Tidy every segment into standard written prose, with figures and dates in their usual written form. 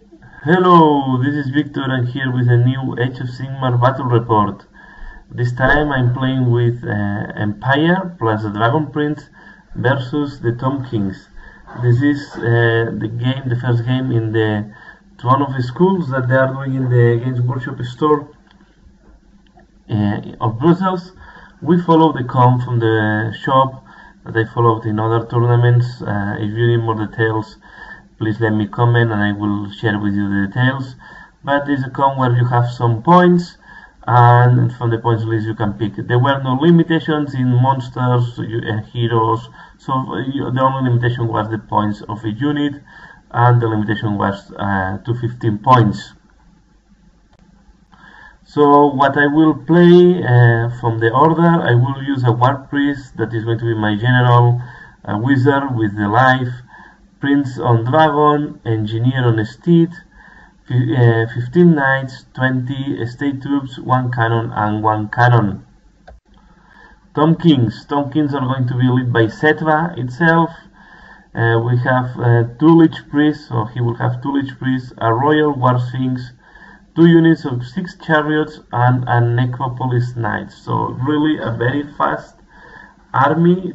Hello, this is Victor and here with a new Age of Sigmar battle report. This time I'm playing with Empire plus the Dragon Prince versus the Tomb Kings. This is the first game in one of the schools that they are doing in the Games Workshop store of Brussels. We follow the com from the shop that I followed in other tournaments. If you need more details, please let me comment and I will share with you the details. But there's a com where you have some points, and from the points list you can pick. There were no limitations in monsters, heroes, so the only limitation was the points of a unit, and the limitation was to 15 points. So what I will play from the order, I will use a War Priest that is going to be my general, a wizard with the life, Prince on Dragon, Engineer on Steed, 15 Knights, 20 State Troops, 1 Cannon and 1 Cannon. Tomb Kings are going to be led by Setva itself. We have 2 Lich Priests, so he will have 2 Lich Priests, a Royal War Sphinx, 2 units of 6 Chariots and a Necropolis Knights. So really a very fast army,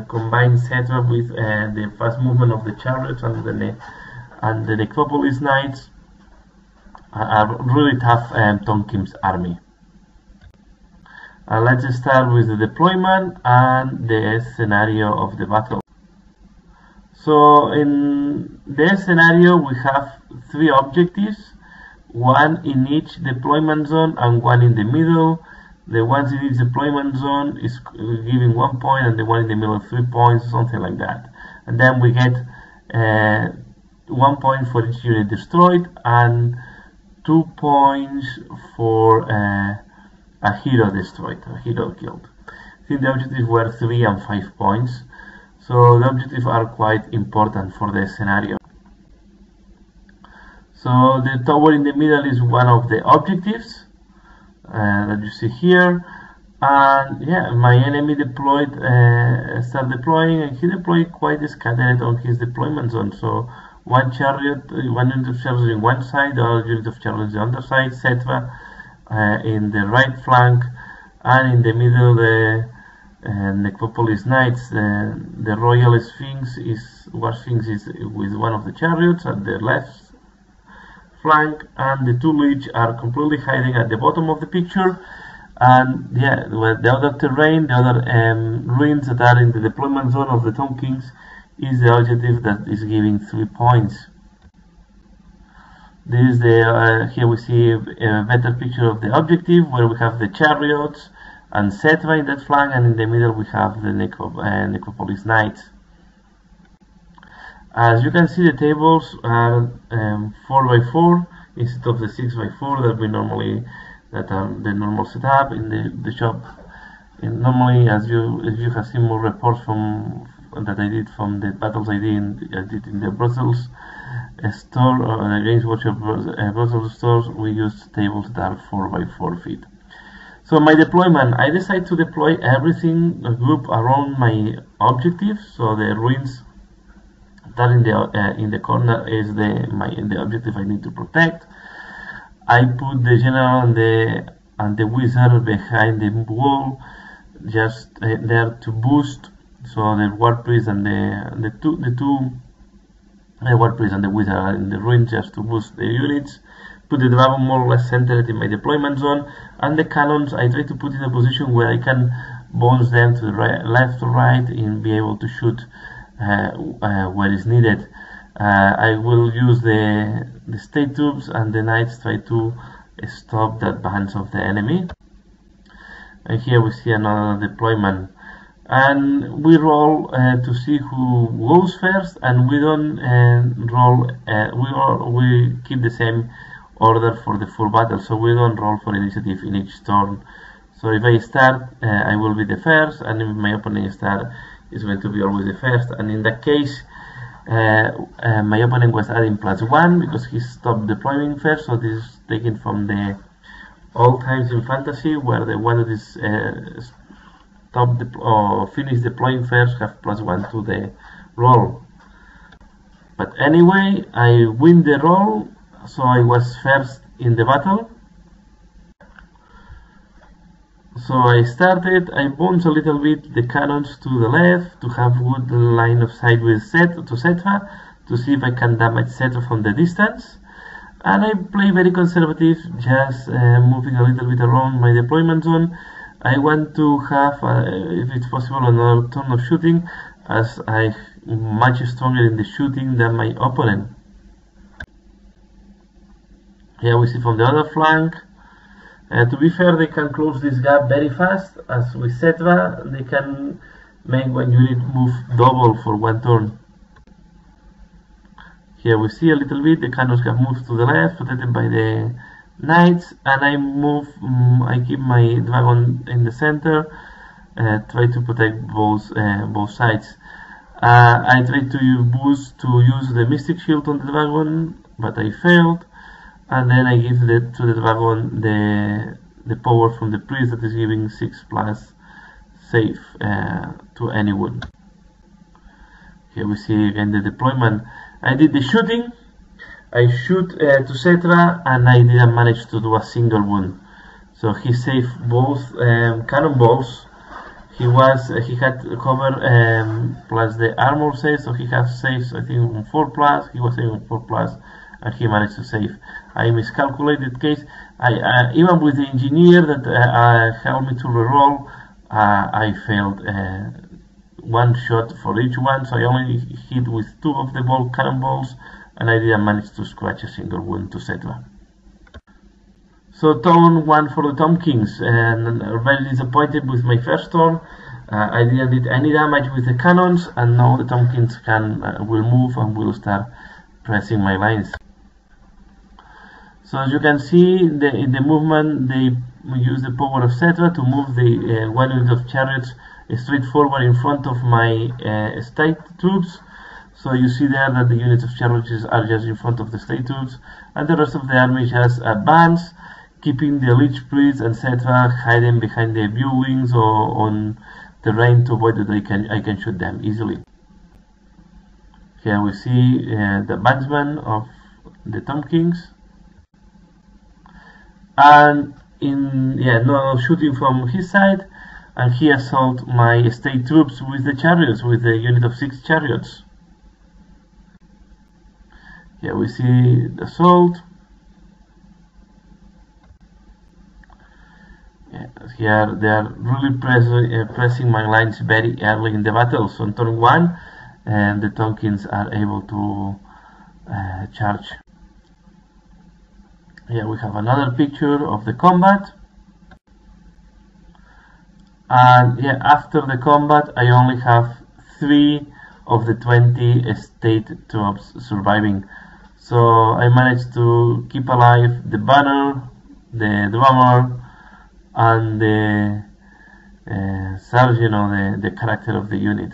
combines Setva with the fast movement of the Chariots and the Necropolis Knights. A really tough Tomb Kings army. Let's start with the deployment and the scenario of the battle. So in this scenario we have 3 objectives, 1 in each deployment zone and 1 in the middle. The ones in each deployment zone is giving 1 point, and the one in the middle 3 points, something like that. And then we get 1 point for each unit destroyed and 2 points for a hero destroyed, a hero killed. I think the objectives were 3 and 5 points, so the objectives are quite important for the scenario. So the tower in the middle is one of the objectives that you see here, and yeah, my enemy started deploying, and he deployed quite scattered on his deployment zone. So 1 chariot, 1 unit of chariots in one side, the other unit of chariots on the other side, Setva in the right flank, and in the middle the Necropolis Knights. The Royal War Sphinx is with one of the chariots at the left flank, and the 2 Lich are completely hiding at the bottom of the picture. And yeah, the other terrain, the other ruins that are in the deployment zone of the Tomb Kings is the objective that is giving 3 points. This is here we see a better picture of the objective, where we have the chariots and Setva in that flank, and in the middle we have the Necropolis Knights. As you can see, the tables are 4x4 instead of the 6x4 that are the normal setup in the shop. Normally, if you have seen more reports that I did from the battles I did in the Brussels store, or the Games Workshop Brussels stores, we use tables that are 4x4 feet. So my deployment, I decided to deploy everything group around my objective. So the ruins that in the corner is the objective I need to protect. I put the general and the wizard behind the wall, just there to boost. So the War Priest and the War Priest and the wizard are in the ruins just to boost the units. Put the dragon more or less centered in my deployment zone, and the cannons I try to put in a position where I can bounce them to the left or right and be able to shoot where is needed. I will use the State Troops and the Knights try to stop the advance of the enemy. And here we see another deployment, and we roll to see who goes first, and we don't roll. We keep the same order for the full battle, so we don't roll for initiative in each turn. So if I start, I will be the first, and if my opponent start, is going to be always the first. And in that case, my opponent was adding +1 because he stopped deploying first. So this is taken from the old times in fantasy, where the one that is finish deploying first have +1 to the roll. But anyway, I win the roll so I was first in the battle. So I started, I bounced a little bit the cannons to the left to have good line of sight with Setva to see if I can damage Setva from the distance. And I play very conservative, just moving a little bit around my deployment zone. I want to have, if it's possible, another turn of shooting, as I'm much stronger in the shooting than my opponent. Here we see from the other flank. To be fair, they can close this gap very fast, as with Setva, they can make one unit move double for one turn. Here we see a little bit, the cannons have moved to the left, protected by the knights, and I keep my dragon in the center, try to protect both sides. I tried to use the Mystic Shield on the dragon, but I failed. And then I give to the dragon the power from the priest that is giving 6+ save to anyone. Here we see again the deployment. I did the shooting. I shoot to Setva, and I didn't manage to do a single wound. So he saved both cannonballs. He had cover plus the armor save, so he has saves I think on 4+. He was saving on 4+. And he managed to save. I miscalculated case. Even with the engineer that helped me to reroll, I failed one shot for each one, so I only hit with 2 of the cannonballs, and I didn't manage to scratch a single wound to Setva. So turn 1 for the Tom Kings, and I'm very disappointed with my first turn. I didn't do any damage with the cannons, and now the Tom Kings will move and will start pressing my lines. So as you can see, in the movement, they use the power of Setva to move the 1 unit of chariots straight forward in front of my state troops. So you see there that the units of chariots are just in front of the state troops, and the rest of the army just advance, keeping the Lich Priest and Setva hiding behind the viewings or on terrain to avoid that I can shoot them easily. Here we see the advancement of the Tom Kings. And no shooting from his side, and he assaulted my state troops with the chariots, with the unit of 6 chariots. Here we see the assault. Here they are really pressing my lines very early in the battle. So on turn 1, the Tom Kings are able to charge. Here we have another picture of the combat, and after the combat I only have 3 of the 20 state troops surviving. So I managed to keep alive the banner, the drummer, and the sergeant, or the character of the unit.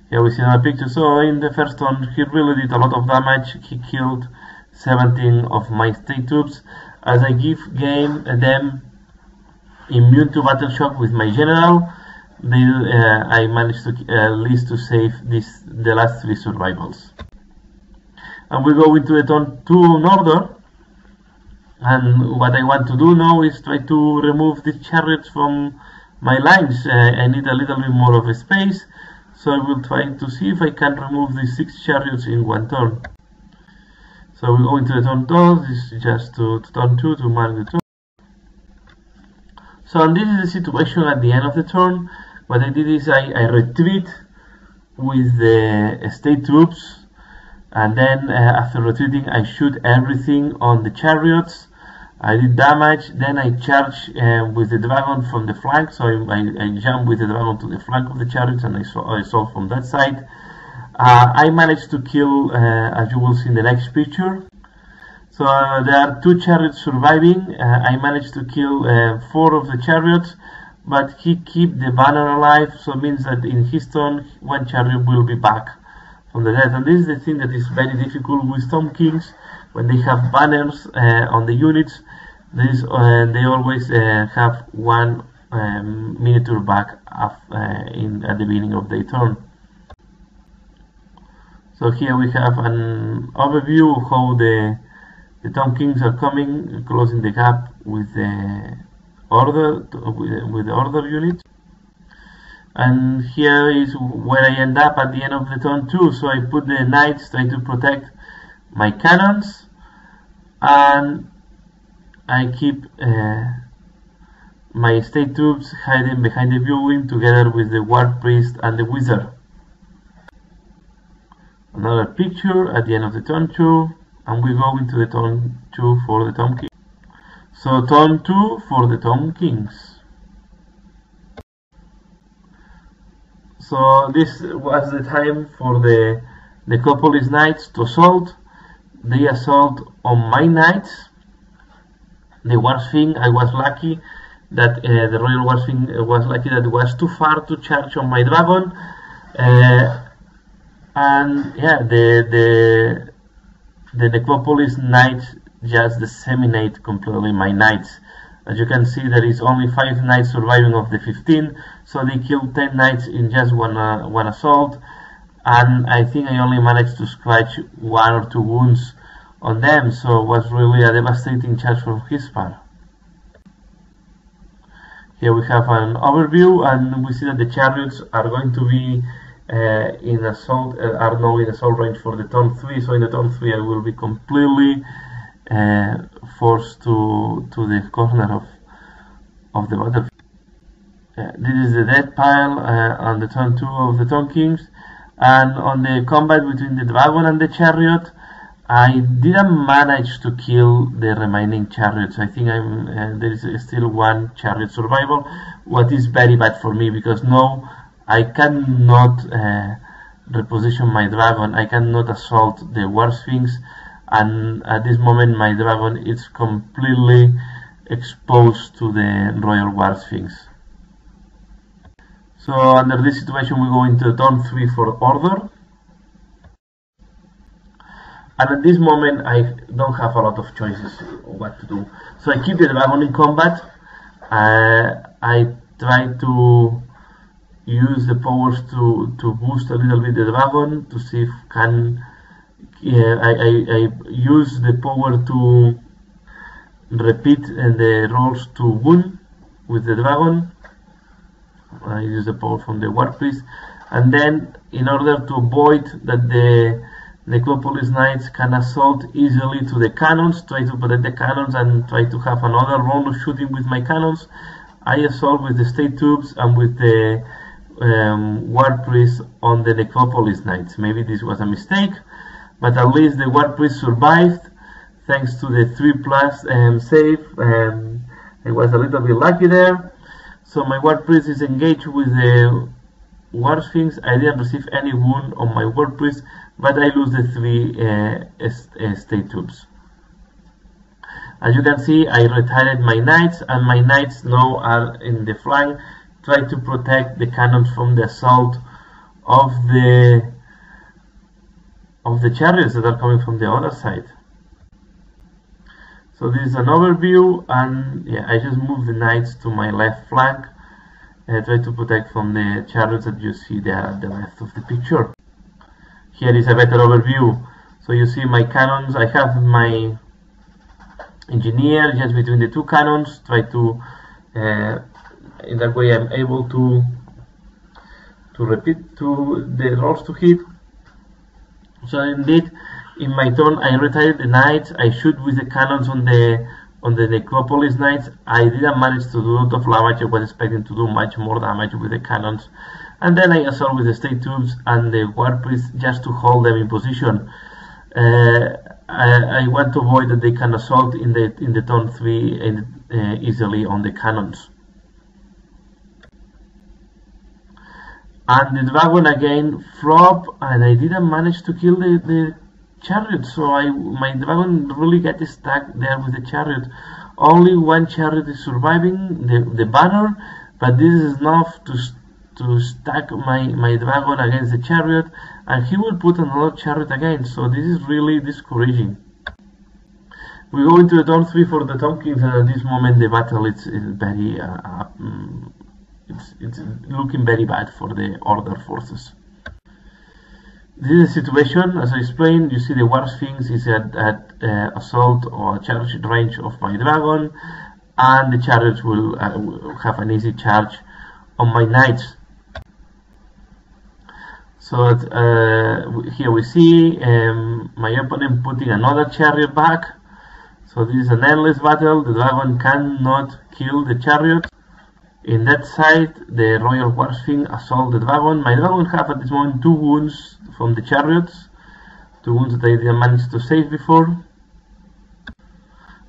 Here we see another picture. So in the first turn he really did a lot of damage. He killed 17 of my state troops, as I give them immune to battle shock with my general. I managed to at least to save the last 3 survivals. And we go into the turn 2 in order, and what I want to do now is try to remove the chariots from my lines. I need a little bit more of a space, so I will try to see if I can remove the 6 chariots in one turn. So we go into the turn 2, this is just to turn 2 to mark the turn. So this is the situation at the end of the turn. What I did is I retreat with the state troops, and then after retreating I shoot everything on the chariots. I did damage, then I charge with the dragon from the flank, so I jump with the dragon to the flank of the chariots, and I saw from that side. I managed to kill, as you will see in the next picture. So there are 2 chariots surviving. I managed to kill 4 of the chariots, but he kept the banner alive, so it means that in his turn 1 chariot will be back from the dead. And this is the thing that is very difficult with Tom Kings. When they have banners on the units, they always have 1 miniature back at the beginning of their turn. So here we have an overview of how the Tom Kings are coming, closing the gap with the order with the order unit. And here is where I end up at the end of the turn 2. So I put the knights, try to protect my cannons, and I keep my state troops hiding behind the viewing together with the war priest and the wizard. Another picture at the end of the turn 2, and we go into the turn 2 for the Tom King. So turn 2 for the Tom Kings. So this was the time for the Necropolis Knights to assault. They assault on my knights. The Warsfing, I was lucky that the Royal Warsfing was lucky that it was too far to charge on my dragon. And yeah, the Necropolis Knights just disseminate completely my knights. As you can see, there is only 5 knights surviving of the 15, so they killed 10 knights in just one assault, and I think I only managed to scratch 1 or 2 wounds on them, so it was really a devastating charge from his part. Here we have an overview, and we see that the chariots are going to be in assault, are now in assault range for the turn 3, so in the turn 3 I will be completely forced to the corner of the battlefield. This is the death pile on the turn 2 of the Tom Kings, and on the combat between the dragon and the chariot, I didn't manage to kill the remaining chariots. I think there is still 1 chariot survival, what is very bad for me, because now I cannot reposition my dragon, I cannot assault the War Sphinx, and at this moment my dragon is completely exposed to the Royal War Sphinx. So under this situation we go into turn 3 for order, and at this moment I don't have a lot of choices what to do. So I keep the dragon in combat. I try to use the powers to boost a little bit the dragon to see if I use the power to repeat the rolls to wound with the dragon. I use the power from the war priest, and then in order to avoid that the Necropolis Knights can assault easily to the cannons, try to protect the cannons and try to have another round of shooting with my cannons, I assault with the state troops and with the war priest on the Necropolis Knights. Maybe this was a mistake, but at least the war priest survived thanks to the 3+ save. I was a little bit lucky there. So my war priest is engaged with the War Sphinx. I didn't receive any wound on my war priest, but I lose the 3 state troops. As you can see, I retired my knights, and my knights now are in the flank, try to protect the cannons from the assault of the chariots that are coming from the other side. So this is an overview, and yeah, I just move the knights to my left flank, try to protect from the chariots that you see there at the left of the picture. Here is a better overview. So you see my cannons, I have my engineer just between the 2 cannons, try to in that way I'm able to repeat the rolls to hit. So indeed, in my turn I retire the knights, I shoot with the cannons on the Necropolis Knights. I didn't manage to do a lot of damage, I was expecting to do much more damage with the cannons. And then I assault with the state troops and the war priest just to hold them in position. I want to avoid that they can assault in the turn 3 easily on the cannons. And the dragon again flop, and I didn't manage to kill the chariot, so my dragon really got stuck there with the chariot. Only 1 chariot is surviving, the banner, but this is enough to stack my dragon against the chariot, and he will put another chariot again, so this is really discouraging. We go into the turn 3 for the Tom Kings, and at this moment the battle is very it's looking very bad for the order forces. This is the situation, as I explained. You see the War Sphinx is at assault or charge range of my dragon, and the chariots will have an easy charge on my knights. So here we see my opponent putting another chariot back. So this is an endless battle. The dragon cannot kill the chariot. In that side, the Royal War Sphinx assault the dragon. My dragon have at this moment 2 wounds from the chariots, 2 wounds that I didn't manage to save before.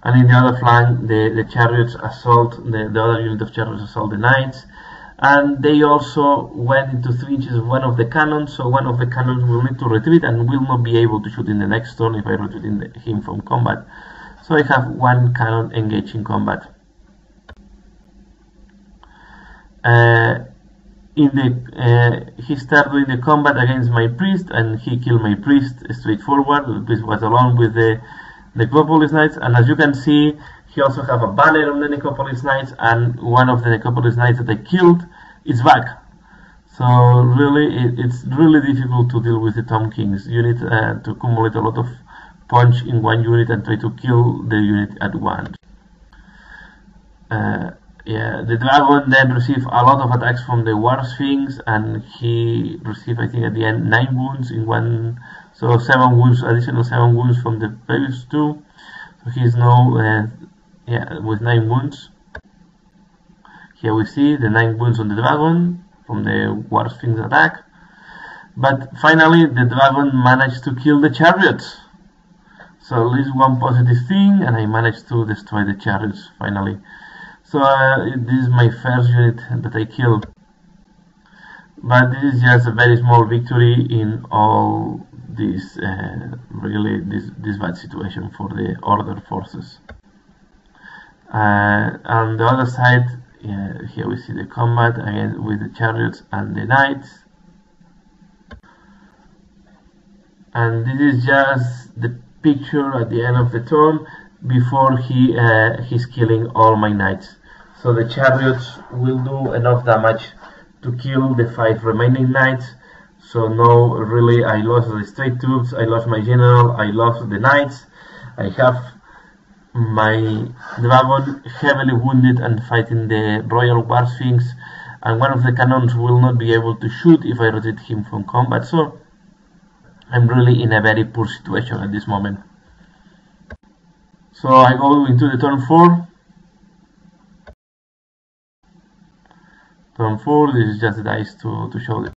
And in the other flank, the chariots assault, the other unit of chariots assault the knights. And they also went into 3 inches of one of the cannons, so one of the cannons will need to retreat and will not be able to shoot in the next turn if I retreat him from combat. So I have 1 cannon engaged in combat. He started doing the combat against my priest, and he killed my priest straightforward. The priest was alone with the Necropolis Knights, and as you can see, he also have a banner on the Necropolis Knights, and one of the Necropolis Knights that I killed is back. So really, it's really difficult to deal with the Tomb Kings. You need to accumulate a lot of punch in one unit and try to kill the unit at once. Yeah, the dragon then received a lot of attacks from the War Sphinx, and he received, I think, at the end 9 wounds in one, so 7 wounds, additional 7 wounds from the previous 2. So he's now, with 9 wounds. Here we see the 9 wounds on the dragon from the War Sphinx attack. But finally, the dragon managed to kill the chariots. So at least one positive thing, and I managed to destroy the chariots finally. So this is my first unit that I killed. But this is just a very small victory in all this really this bad situation for the Order forces. On the other side, here we see the combat again with the chariots and the knights. And this is just the picture at the end of the turn before he's killing all my knights. So the chariots will do enough damage to kill the 5 remaining knights. So now really I lost the straight troops, I lost my general, I lost the knights. I have my dragon heavily wounded and fighting the Royal War Sphinx, and one of the cannons will not be able to shoot if I retreat him from combat. So I'm really in a very poor situation at this moment. So I go into the turn 4. Turn 4, this is just the dice to show it.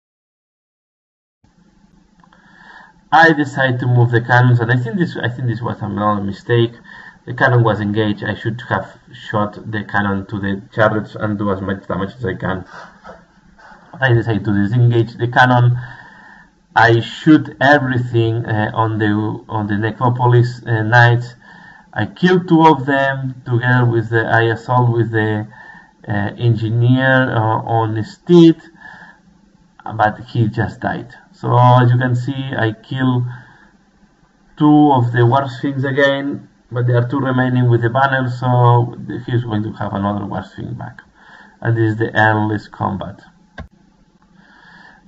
I decide to move the cannons, and I think this was another mistake. The cannon was engaged. I should have shot the cannon to the chariots and do as much damage as I can. I decide to disengage the cannon. I shoot everything on the Necropolis Knights. I kill 2 of them together with I assault with the engineer on the steed, but he just died. So as you can see, I kill 2 of the War Sphinx again, but there are 2 remaining with the banner, so he's going to have another War Sphinx back. And this is the endless combat.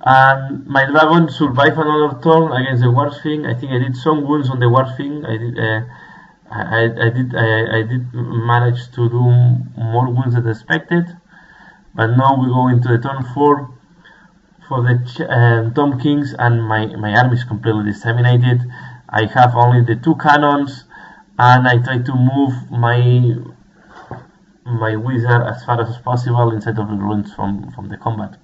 And my dragon survived another turn against the War Sphinx. I think I did some wounds on the War Sphinx. I did manage to do more wounds than expected. But now we go into the turn 4 for the Tomb Kings, and my army is completely disseminated. I have only the 2 cannons, and I try to move my wizard as far as possible inside of the ruins from the combat.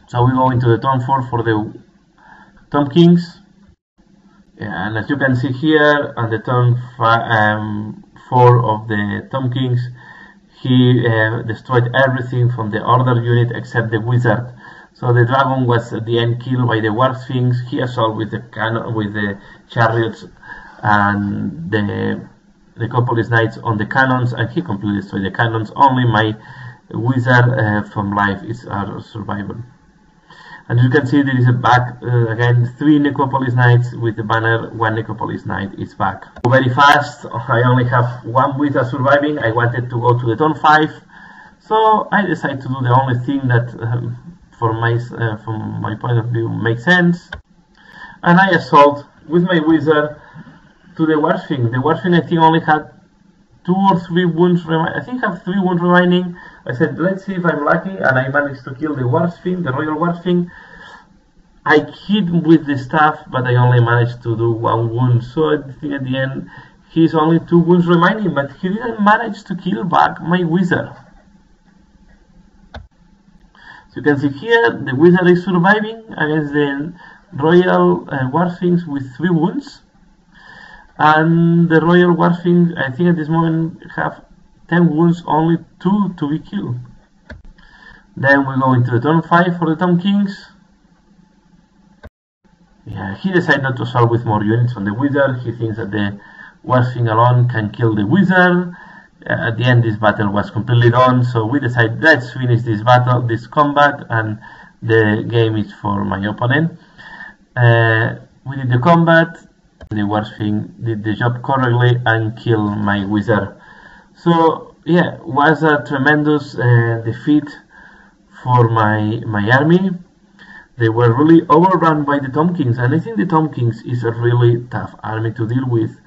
So we go into the turn 4 for the Tomb Kings. Yeah, and as you can see here, on the turn 4 of the Tomb Kings, he destroyed everything from the Order unit except the wizard. So the dragon was at the end killed by the War Sphinx. He assaulted with the chariots and the Necropolis Knights on the cannons, and he completely destroyed the cannons. Only my wizard from life is our survivor. And you can see there is a back, again, 3 Necropolis Knights with the banner, 1 Necropolis Knight is back. Very fast, I only have 1 wizard surviving. I wanted to go to the turn 5, so I decided to do the only thing that from my point of view makes sense. And I assault with my wizard to the Warsping. The Warsping, I think, only had 2 or 3 wounds. I think I have 3 wounds remaining. I said, let's see if I'm lucky, and I managed to kill the Warsping, the Royal Warsping. I hit with the staff, but I only managed to do 1 wound. So I think at the end, he's only 2 wounds remaining, but he didn't manage to kill back my wizard. So you can see here, the wizard is surviving against the Royal Warspings with 3 wounds. And the Royal Warsping, I think at this moment, have 10 wounds, only 2 to be killed. Then we go into the turn 5 for the Tomb Kings. Yeah, he decided not to assault with more units on the wizard. He thinks that the Warsping alone can kill the wizard. At the end, this battle was completely done, so we decided, let's finish this battle, this combat, and the game is for my opponent. We did the combat. The Warsping did the job correctly and killed my wizard. So yeah, was a tremendous defeat for my army. They were really overrun by the Tomb Kings, and I think the Tomb Kings is a really tough army to deal with.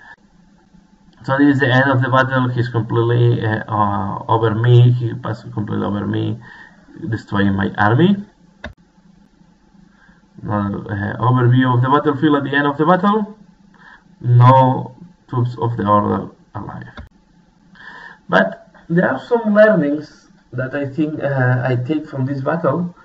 So this is the end of the battle. He's completely over me. He passed completely over me, destroying my army. Another overview of the battlefield at the end of the battle. No troops of the Order alive. But there are some learnings that I think I take from this battle,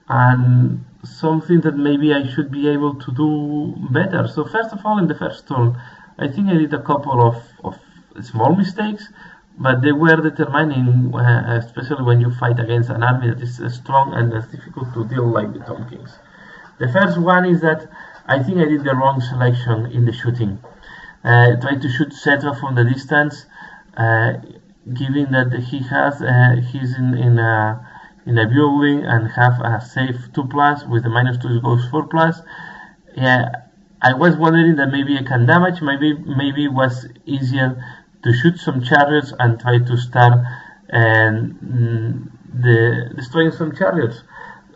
and something that maybe I should be able to do better. So first of all, in the first turn, I think I did a couple of small mistakes, but they were determining, especially when you fight against an army that is strong and that's difficult to deal like the Tomb Kings. The first one is that I think I did the wrong selection in the shooting. Tried to shoot Cetra from the distance, given that he's in a building and have a safe 2+, with the -2 goes 4+. Yeah, I was wondering that maybe I can damage, maybe it was easier to shoot some chariots and try to start destroying some chariots.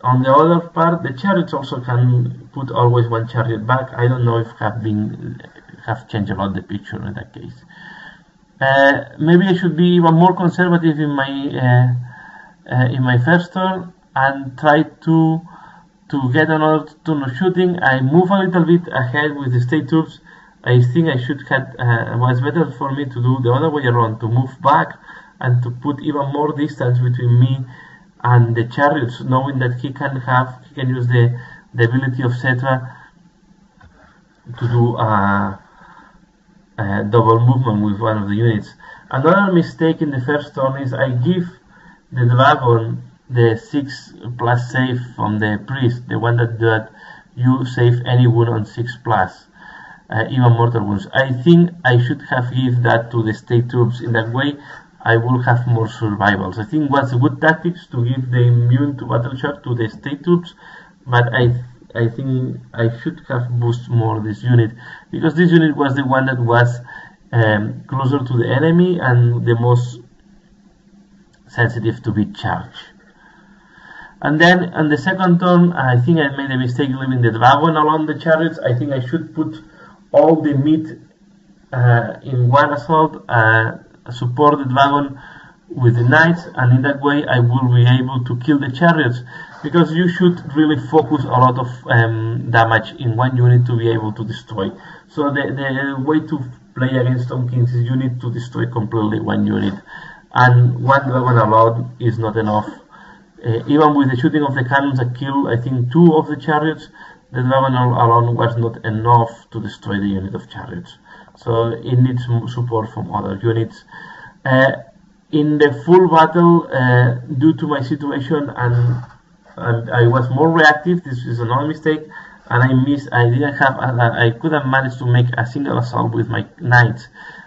On the other part, the chariots also can put always 1 chariot back. I don't know if have changed a lot the picture in that case. Maybe I should be even more conservative in my first turn and try to get another turn of shooting. I move a little bit ahead with the state troops. I think I should have was better for me to do the other way around, to move back and to put even more distance between me and the chariots, knowing that he can use the ability of Cetra to do a double movement with one of the units. Another mistake in the first turn is I give the dragon the 6+ save from the priest, the one that you save any wound on 6+, even mortal wounds. I think I should have given that to the state troops. In that way I will have more survivals. I think what's a good tactics to give the immune to battle shock to the state troops, but I think I should have boosted more this unit, because this unit was the one that was closer to the enemy and the most sensitive to be charged. And then on the second turn, I think I made a mistake leaving the dragon along the chariots. I think I should put all the meat in one assault, support the dragon with the knights, and in that way I will be able to kill the chariots, because you should really focus a lot of damage in one unit to be able to destroy. So the way to play against Tomb Kings is you need to destroy completely one unit, and one dragon alone is not enough. Even with the shooting of the cannons that killed, I think, 2 of the chariots, the dragon alone was not enough to destroy the unit of chariots. So it needs support from other units. In the full battle, due to my situation, and I was more reactive, this is another mistake, and I couldn't manage to make a single assault with my knights.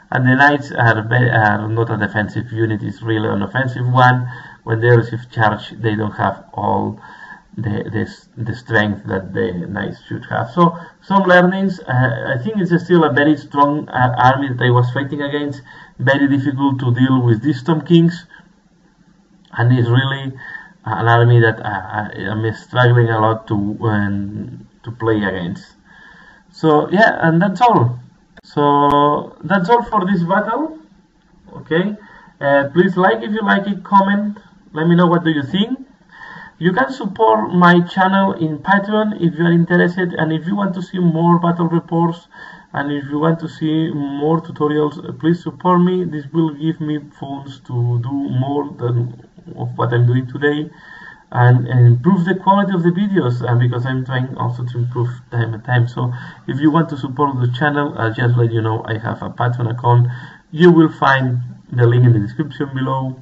And the knights are not a defensive unit, it's really an offensive one. When they receive charge, they don't have all the strength that the knights should have. So some learnings. I think it's still a very strong army that I was fighting against. Very difficult to deal with these Tomb Kings, and it's really an army that I'm struggling a lot to play against. So yeah, and that's all. So that's all for this battle. Okay, please like if you like it, comment, let me know what do you think. You can support my channel in Patreon if you are interested, and if you want to see more battle reports and if you want to see more tutorials, please support me. This will give me funds to do more than of what I'm doing today, and improve the quality of the videos, because I'm trying also to improve time and time. So if you want to support the channel, I'll just let you know I have a Patreon account. You will find the link in the description below,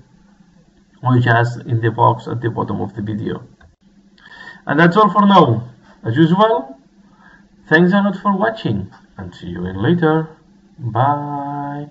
or just in the box at the bottom of the video. And that's all for now. As usual, thanks a lot for watching, and see you again later. Bye.